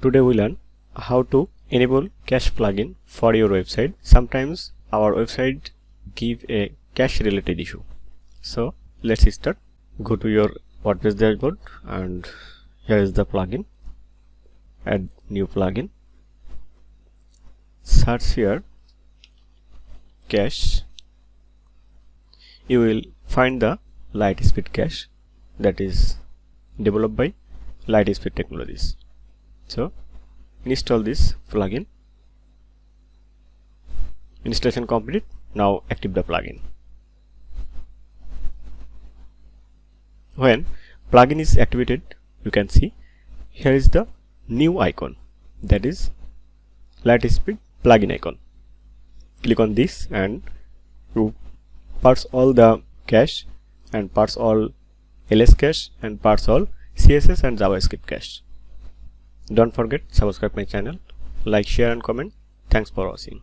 Today we learn how to enable cache plugin for your website. Sometimes our website give a cache related issue. So let's start. Go to your WordPress dashboard and here is the plugin. Add new plugin. Search here cache. You will find the Lightspeed cache that is developed by Lightspeed Technologies. So install this plugin. Installation complete. Now active the plugin. When plugin is activated, you can see here is the new icon, that is Lightspeed plugin icon. Click on this and you parse all the cache and parse all ls cache and parse all CSS and JavaScript cache. Don't forget subscribe my channel, like, share and comment. Thanks for watching.